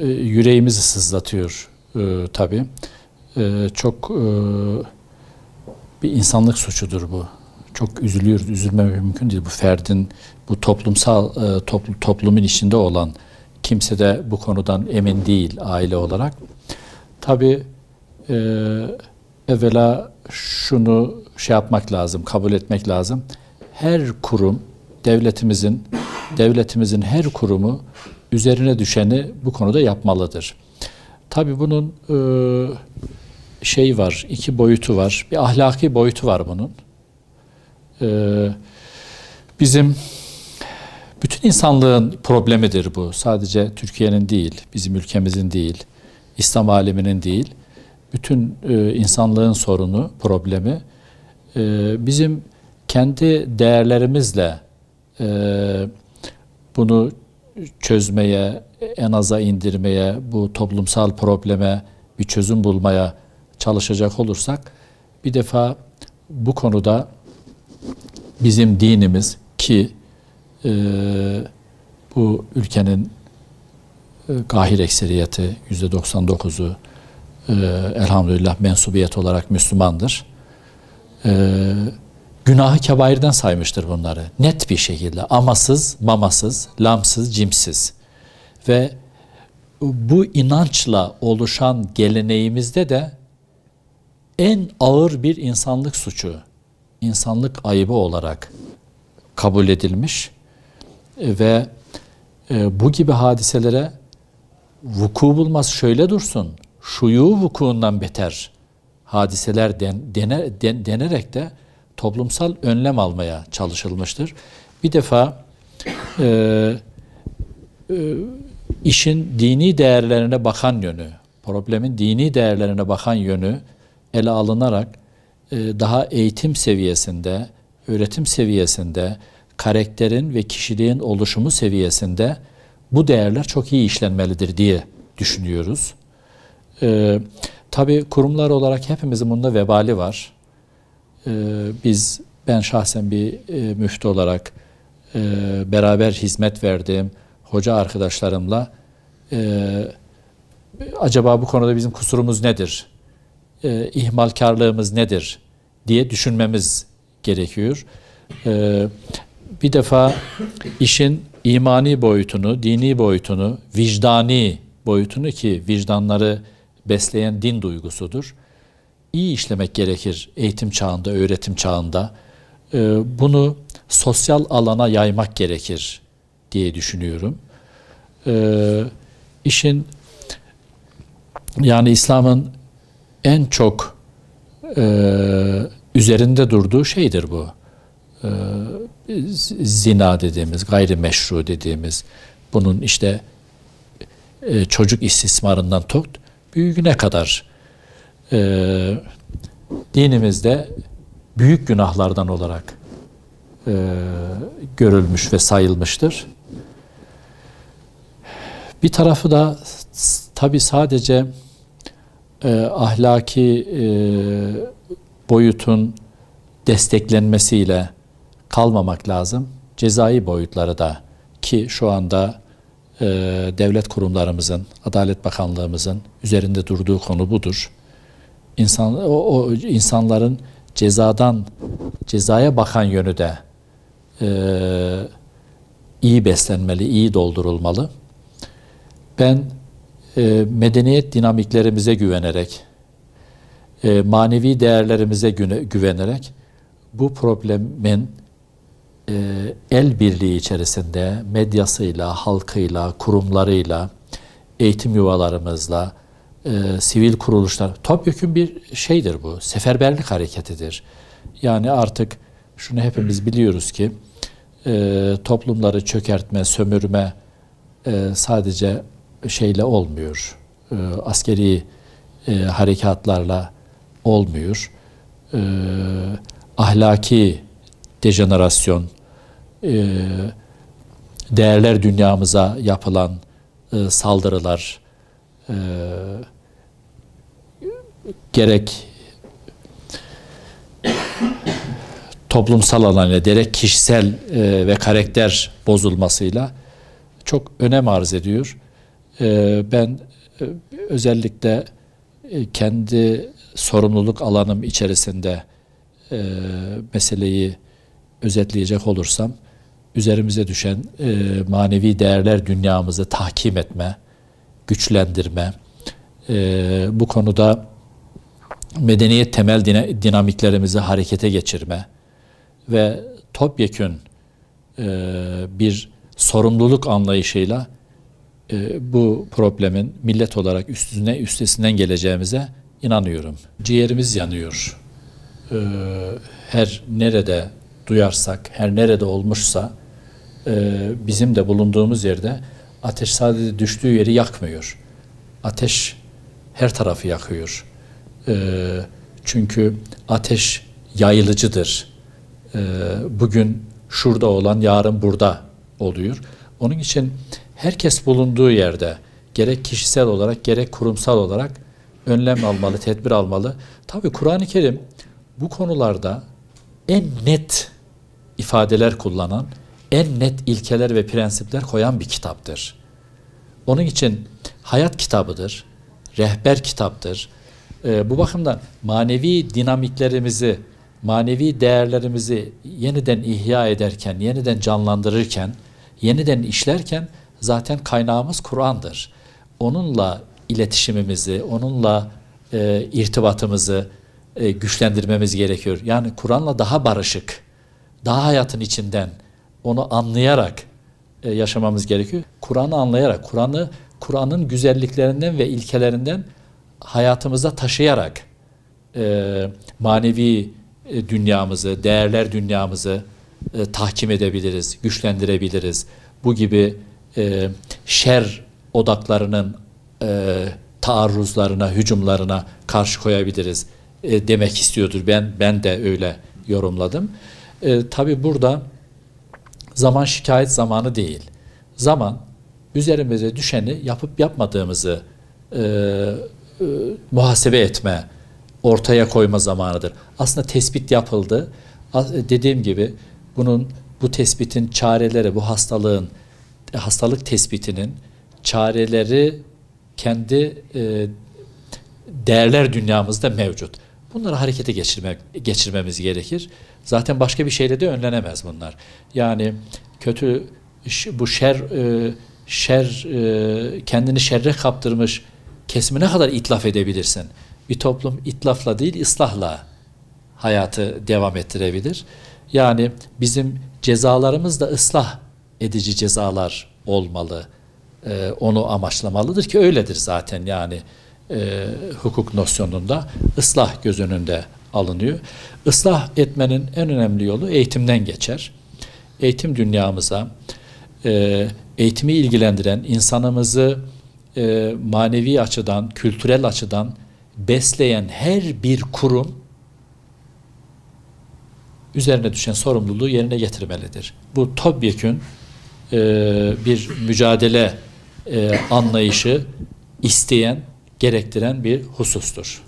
Yüreğimizi sızlatıyor tabii. Çok bir insanlık suçudur bu. Çok üzülüyoruz, üzülmemek mümkün değil. Bu ferdin, bu toplumsal toplumun içinde olan kimse de bu konudan emin değil aile olarak. Tabii evvela şunu yapmak lazım, kabul etmek lazım. Her kurum, devletimizin her kurumu üzerine düşeni bu konuda yapmalıdır. Tabii bunun var, iki boyutu var. Bir ahlaki boyutu var bunun. Bizim bütün insanlığın problemidir bu. Sadece Türkiye'nin değil, bizim ülkemizin değil, İslam aleminin değil. Bütün insanlığın sorunu, problemi. Bizim kendi değerlerimizle bunu çözmeye, en aza indirmeye, bu toplumsal probleme bir çözüm bulmaya çalışacak olursak, bir defa bu konuda bizim dinimiz ki bu ülkenin gahir ekseriyeti, %99'u elhamdülillah mensubiyet olarak Müslümandır. Günahı kebairden saymıştır bunları. Net bir şekilde. Amasız, mamasız, lamsız, cimsiz. Ve bu inançla oluşan geleneğimizde de en ağır bir insanlık suçu, insanlık ayıbı olarak kabul edilmiş ve bu gibi hadiselere vuku bulması şöyle dursun, şuyu vukuundan beter hadiseler denerek de toplumsal önlem almaya çalışılmıştır. Bir defa işin dini değerlerine bakan yönü, problemin dini değerlerine bakan yönü ele alınarak daha eğitim seviyesinde, öğretim seviyesinde, karakterin ve kişiliğin oluşumu seviyesinde bu değerler çok iyi işlenmelidir diye düşünüyoruz. Tabii kurumlar olarak hepimizin bunda vebali var. Ben şahsen bir müftü olarak beraber hizmet verdiğim hoca arkadaşlarımla acaba bu konuda bizim kusurumuz nedir? İhmalkarlığımız nedir diye düşünmemiz gerekiyor. Bir defa işin imani boyutunu, dini boyutunu, vicdani boyutunu ki vicdanları besleyen din duygusudur. İyi işlemek gerekir eğitim çağında, öğretim çağında. Bunu sosyal alana yaymak gerekir diye düşünüyorum. İşin yani İslam'ın en çok üzerinde durduğu şeydir bu. Zina dediğimiz, gayrimeşru dediğimiz, bunun işte çocuk istismarından tut, büyüğüne kadar dinimizde büyük günahlardan olarak görülmüş ve sayılmıştır. Bir tarafı da tabii sadece ahlaki boyutun desteklenmesiyle kalmamak lazım. Cezai boyutları da ki şu anda devlet kurumlarımızın, Adalet Bakanlığımızın üzerinde durduğu konu budur. İnsanların cezaya bakan yönü de iyi beslenmeli, iyi doldurulmalı. Ben medeniyet dinamiklerimize güvenerek, manevi değerlerimize güvenerek bu problemin el birliği içerisinde medyasıyla, halkıyla, kurumlarıyla, eğitim yuvalarımızla, sivil kuruluşlar, topyekün bir şeydir bu, seferberlik hareketidir. Yani artık şunu hepimiz biliyoruz ki toplumları çökertme, sömürme sadece şeyle olmuyor, askeri harekatlarla olmuyor. Ahlaki dejenerasyon, değerler dünyamıza yapılan saldırılar, gerek toplumsal alanda, gerek kişisel ve karakter bozulmasıyla çok önem arz ediyor. Ben özellikle kendi sorumluluk alanım içerisinde meseleyi özetleyecek olursam, üzerimize düşen manevi değerler dünyamızı tahkim etme, güçlendirme, bu konuda medeniyet temel dinamiklerimizi harekete geçirme ve topyekün bir sorumluluk anlayışıyla bu problemin millet olarak üstesinden geleceğimize inanıyorum. Ciğerimiz yanıyor. Her nerede duyarsak, her nerede olmuşsa bizim de bulunduğumuz yerde ateş sadece düştüğü yeri yakmıyor. Ateş her tarafı yakıyor. Çünkü ateş yayılıcıdır. Bugün şurada olan yarın burada oluyor. Onun için herkes bulunduğu yerde gerek kişisel olarak gerek kurumsal olarak önlem almalı, tedbir almalı. Tabii Kur'an-ı Kerim bu konularda en net ifadeler kullanan, en net ilkeler ve prensipler koyan bir kitaptır. Onun için hayat kitabıdır, rehber kitaptır. Bu bakımdan manevi dinamiklerimizi, manevi değerlerimizi yeniden ihya ederken, yeniden canlandırırken, yeniden işlerken zaten kaynağımız Kur'an'dır. Onunla iletişimimizi, onunla irtibatımızı güçlendirmemiz gerekiyor. Yani Kur'an'la daha barışık, daha hayatın içinden onu anlayarak yaşamamız gerekiyor. Kur'an'ı anlayarak, Kur'an'ın güzelliklerinden ve ilkelerinden hayatımıza taşıyarak manevi dünyamızı, değerler dünyamızı tahkim edebiliriz, güçlendirebiliriz. Bu gibi şer odaklarının taarruzlarına, hücumlarına karşı koyabiliriz demek istiyordur. Ben de öyle yorumladım. Tabii burada zaman şikayet zamanı değil. Zaman üzerimize düşeni yapıp yapmadığımızı muhasebe etme, ortaya koyma zamanıdır. Aslında tespit yapıldı. Dediğim gibi bu tespitin çareleri, bu hastalık tespitinin çareleri kendi değerler dünyamızda mevcut. Bunları harekete geçirmemiz gerekir. Zaten başka bir şeyle de önlenemez bunlar. Yani bu kendini şerre kaptırmış kesimi ne kadar itlaf edebilirsin? Bir toplum itlafla değil, ıslahla hayatı devam ettirebilir. Yani bizim cezalarımız da ıslah edici cezalar olmalı. Onu amaçlamalıdır ki öyledir zaten, yani hukuk nosyonunda ıslah göz önünde alınıyor. Islah etmenin en önemli yolu eğitimden geçer. Eğitim dünyamıza, eğitimi ilgilendiren, insanımızı manevi açıdan, kültürel açıdan besleyen her bir kurum üzerine düşen sorumluluğu yerine getirmelidir. Bu topyekün bir mücadele anlayışı isteyen, gerektiren bir husustur.